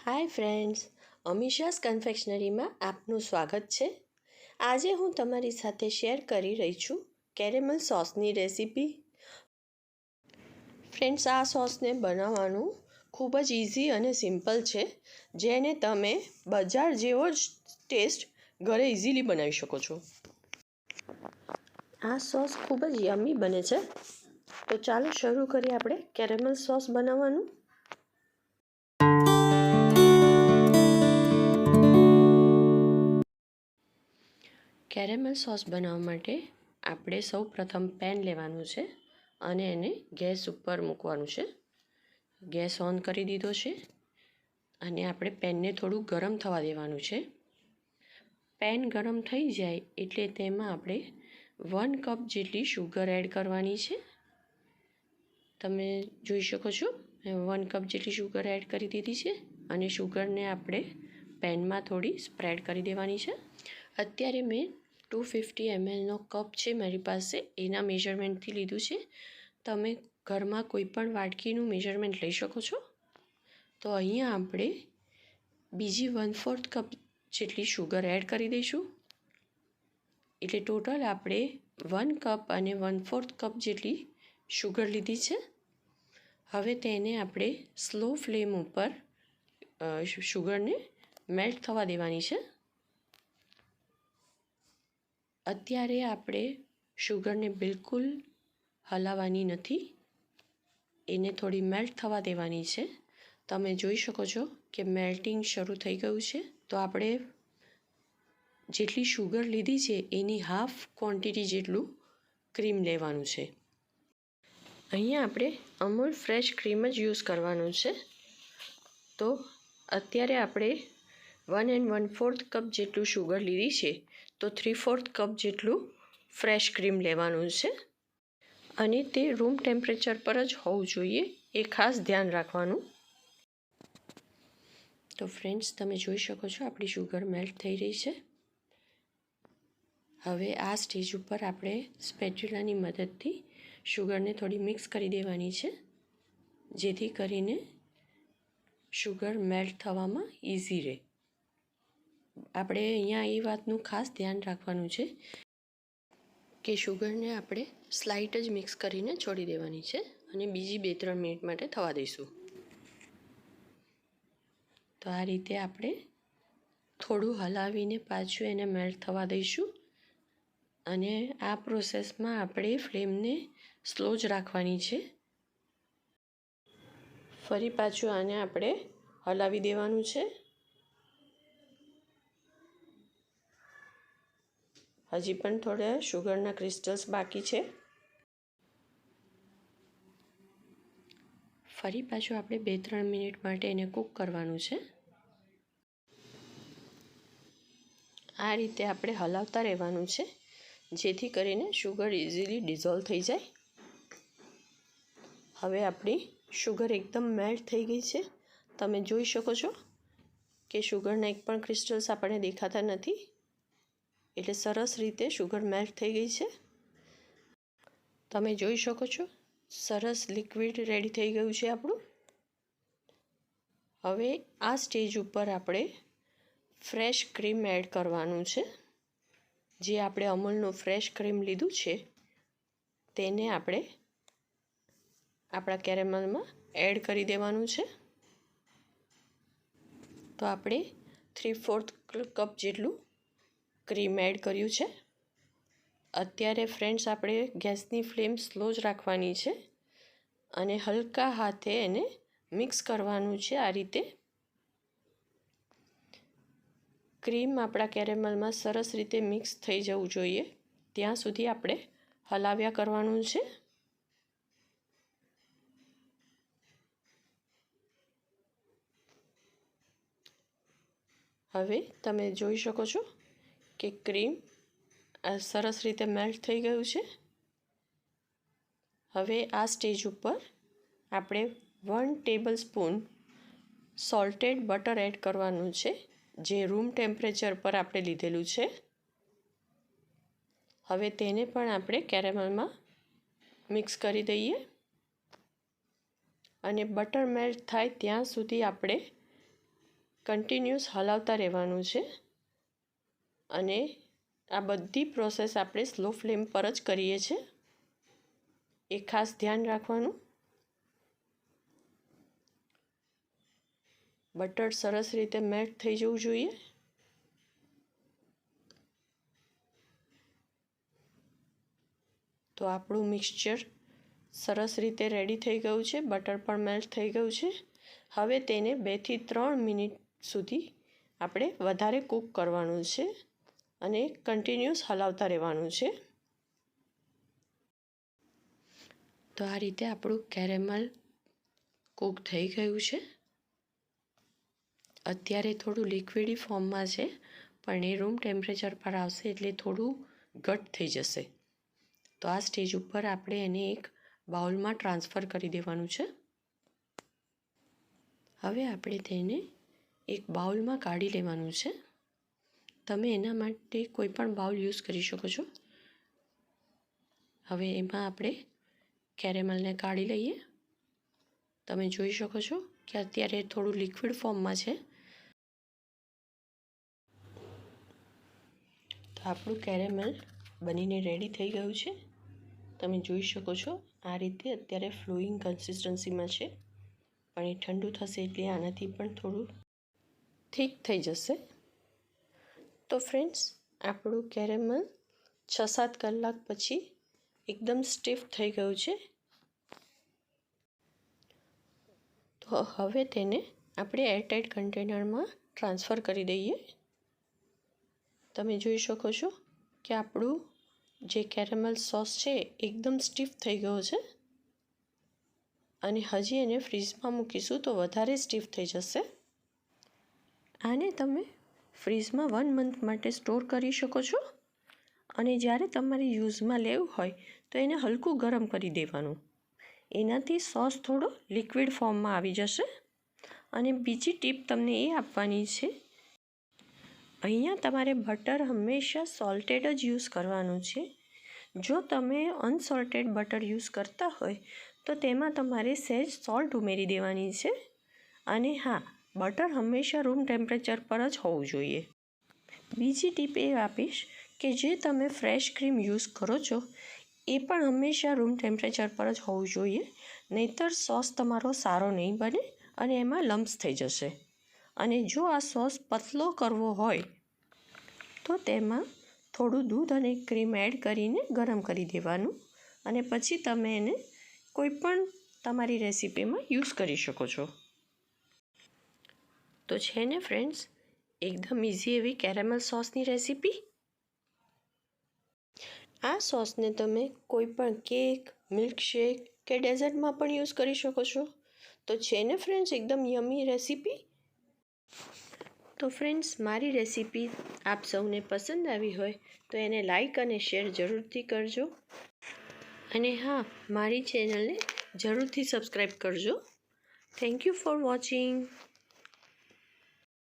Hi friends, અમીશાસ કન્ફેક્શનરીમાં આપનું સ્વાગત છે. આજે હું તમારી સાથે શેર કરી રહી છું કેરેમલ સોસની રેસીપી. ફ્રેન્ડ્સ, આ સોસને બનાવવાનું ખૂબ જ ઇઝી અને સિમ્પલ છે, જેને તમે બજાર જેવો જ ટેસ્ટ ઘરે ઇઝીલી બનાવી શકો છો. આ સોસ ખૂબ જ યમ્મી બને છે. તો ચાલો શરૂ કરીએ આપણે કેરેમલ સોસ બનાવવાનું. કેરેમલ સોસ બનાવવા માટે આપણે સૌ પ્રથમ પેન લેવાનું છે અને એને ગેસ ઉપર મૂકવાનું છે. ગેસ ઓન કરી દીધો છે અને આપણે પેનને થોડું ગરમ થવા દેવાનું છે. પેન ગરમ થઈ જાય એટલે તેમાં આપણે 1 કપ જેટલી શુગર એડ કરવાની છે. તમે જોઈ શકો છો, 1 કપ જેટલી શુગર એડ કરી દીધી છે અને શુગરને આપણે પેનમાં થોડી સ્પ્રેડ કરી દેવાની છે. અત્યારે મેં 250 mlનો કપ છે મારી પાસે, એના મેઝરમેન્ટથી લીધું છે. તમે ઘરમાં કોઈ પણ વાટકીનું મેઝરમેન્ટ લઈ શકો છો. તો અહીંયા આપણે બીજી 1/4 કપ જેટલી શુગર એડ કરી દઈશું. એટલે ટોટલ આપણે 1 કપ અને 1/4 કપ જેટલી શુગર લીધી છે. હવે તેને આપણે સ્લો ફ્લેમ ઉપર શુગરને મેલ્ટ થવા દેવાની છે. અત્યારે આપણે શુગરને બિલકુલ હલાવવાની નથી, એને થોડી મેલ્ટ થવા દેવાની છે. તમે જોઈ શકો છો કે મેલ્ટિંગ શરૂ થઈ ગયું છે. તો આપણે જેટલી શુગર લીધી છે એની હાફ ક્વોન્ટિટી જેટલું ક્રીમ લેવાનું છે. અહીંયા આપણે અમૂલ ફ્રેશ ક્રીમ જ યુઝ કરવાનું છે. તો અત્યારે આપણે 1 and 1/4 કપ જેટલું શુગર લીધી છે, તો 3/4 કપ જેટલું ફ્રેશ ક્રીમ લેવાનું છે અને તે રૂમ ટેમ્પરેચર પર જ હોવું જોઈએ, એ ખાસ ધ્યાન રાખવાનું. તો ફ્રેન્ડ્સ, તમે જોઈ શકો છો આપણી શુગર મેલ્ટ થઈ રહી છે. હવે આ સ્ટેજ ઉપર આપણે સ્પેચ્યુલાની મદદથી શુગરને થોડી મિક્સ કરી દેવાની છે, જેથી કરીને શુગર મેલ્ટ થવામાં ઇઝી રહે. આપણે અહીંયા એ વાતનું ખાસ ધ્યાન રાખવાનું છે કે શુગરને આપણે સ્લાઇટ જ મિક્સ કરીને છોડી દેવાની છે અને બીજી 2-3 મિનિટ માટે થવા દઈશું. તો આ રીતે આપણે થોડું હલાવીને પાછું એને મેલ્ટ થવા દઈશું અને આ પ્રોસેસમાં આપણે ફ્લેમને સ્લો જ રાખવાની છે. ફરી પાછું આને આપણે હલાવી દેવાનું છે. હજી પણ થોડા શુગરના ક્રિસ્ટલ્સ બાકી છે. ફરી પાછું આપણે 2-3 મિનિટ માટે એને કૂક કરવાનું છે. આ રીતે આપણે હલાવતા રહેવાનું છે, જેથી કરીને શુગર ઇઝીલી ડિઝોલ્વ થઈ જાય. હવે આપણી શુગર એકદમ મેલ્ટ થઈ ગઈ છે. તમે જોઈ શકો છો કે શુગરના એક પણ ક્રિસ્ટલ્સ આપણને દેખાતા નથી. એટલે સરસ રીતે શુગર મેલ્ટ થઈ ગઈ છે. તમે જોઈ શકો છો સરસ લિક્વિડ રેડી થઈ ગયું છે આપણું. હવે આ સ્ટેજ ઉપર આપણે ફ્રેશ ક્રીમ એડ કરવાનું છે. જે આપણે અમૂલનું ફ્રેશ ક્રીમ લીધું છે તેને આપણે આપણા કેરેમલમાં એડ કરી દેવાનું છે. તો આપણે 3/4 કપ જેટલું ક્રીમ એડ કર્યું છે. અત્યારે ફ્રેન્ડ્સ આપણે ગેસની ફ્લેમ સ્લો જ રાખવાની છે અને હલકા હાથે એને મિક્સ કરવાનું છે. આ રીતે ક્રીમ આપણા કેરેમલમાં સરસ રીતે મિક્સ થઈ જવું જોઈએ ત્યાં સુધી આપણે હલાવ્યા કરવાનું છે. હવે તમે જોઈ શકો છો કે ક્રીમ સરસ રીતે મેલ્ટ થઈ ગયું છે. હવે આ સ્ટેજ ઉપર આપણે 1 ટેબલસ્પૂન સોલ્ટેડ બટર એડ કરવાનું છે, જે રૂમ ટેમ્પરેચર પર આપણે લીધેલું છે. હવે તેને પણ આપણે કેરેમલમાં મિક્સ કરી દઈએ અને બટર મેલ્ટ થાય ત્યાં સુધી આપણે કન્ટિન્યુઅસ હલાવતા રહેવાનું છે અને આ બધી પ્રોસેસ આપણે સ્લો ફ્લેમ પર જ કરીએ છીએ, એ ખાસ ધ્યાન રાખવાનું. બટર સરસ રીતે મેલ્ટ થઈ જવું જોઈએ. તો આપણું મિક્સચર સરસ રીતે રેડી થઈ ગયું છે, બટર પણ મેલ્ટ થઈ ગયું છે. હવે તેને 2 થી 3 મિનિટ સુધી આપણે વધારે કૂક કરવાનું છે અને કન્ટિન્યુઅસ હલાવતા રહેવાનું છે. તો આ રીતે આપણું કેરેમલ કૂક થઈ ગયું છે. અત્યારે થોડું લિક્વિડી ફોર્મમાં છે, પણ એ રૂમ ટેમ્પરેચર પર આવશે એટલે થોડું ઘટ થઈ જશે. તો આ સ્ટેજ ઉપર આપણે એને એક બાઉલમાં ટ્રાન્સફર કરી દેવાનું છે. હવે આપણે તેને એક બાઉલમાં કાઢી લેવાનું છે. તમે એના માટે કોઈ પણ બાઉલ યુઝ કરી શકો છો. હવે એમાં આપણે કેરેમલને કાઢી લઈએ. તમે જોઈ શકો છો કે અત્યારે થોડું લિક્વિડ ફોર્મમાં છે. તો આપણું કેરેમલ બનીને રેડી થઈ ગયું છે. તમે જોઈ શકો છો આ રીતે અત્યારે ફ્લોઈંગ કન્સિસ્ટન્સીમાં છે, પણ એ ઠંડુ થશે એટલે આનાથી પણ થોડું થીક થઈ જશે. તો ફ્રેન્ડ્સ, આપણું કેરેમલ 6-7 કલાક પછી એકદમ સ્ટીફ થઈ ગયું છે. તો હવે તેને આપણે એરટાઇટ કન્ટેનરમાં ટ્રાન્સફર કરી દઈએ. તમે જોઈ શકો છો કે આપણું જે કેરેમલ સોસ છે એકદમ સ્ટીફ થઈ ગયો છે અને હજી એને ફ્રીઝમાં મૂકીશું તો વધારે સ્ટીફ થઈ જશે. આને તમે ફ્રીઝમાં 1 મંથ માટે સ્ટોર કરી શકો છો અને જ્યારે તમારે યુઝમાં લેવું હોય તો એને હલકું ગરમ કરી દેવાનું. એનાથી સોસ થોડો લિક્વિડ ફોર્મમાં આવી જશે. અને બીજી ટીપ તમને એ આપવાની છે, અહીંયા તમારે બટર હંમેશા સોલ્ટેડ જ યુઝ કરવાનું છે. જો તમે અનસોલ્ટેડ બટર યુઝ કરતા હોય તો તેમાં તમારે સહેજ સોલ્ટ ઉમેરી દેવાની છે. અને હા, બટર હંમેશા રૂમ ટેમ્પરેચર પર જ હોવું જોઈએ. બીજી ટીપ એ આપીશ કે જે તમે ફ્રેશ ક્રીમ યુઝ કરો છો એ પણ હંમેશા રૂમ ટેમ્પરેચર પર જ હોવું જોઈએ, નહીંતર સોસ તમારો સારો નહીં બને અને એમાં લમ્પ્સ થઈ જશે. અને જો આ સોસ પતલો કરવો હોય તો તેમાં થોડું દૂધ અને ક્રીમ એડ કરીને ગરમ કરી દેવાનું અને પછી તમે એને કોઈ પણ તમારી રેસીપીમાં યુઝ કરી શકો છો. તો છે ને ફ્રેન્ડ્સ, એકદમ ઇઝી એવી કેરેમલ સોસની રેસીપી. આ સોસને તમે કોઈ પણ કેક, મિલ્કશેક કે ડેઝર્ટમાં પણ યુઝ કરી શકો છો. તો છે ને ફ્રેન્ડ્સ એકદમ યમી રેસીપી. તો ફ્રેન્ડ્સ, મારી રેસીપી આપ સૌને પસંદ આવી હોય તો એને લાઈક અને શેર જરૂરથી કરજો. અને હા, મારી ચેનલને જરૂરથી સબસ્ક્રાઈબ કરજો. Thank you for watching.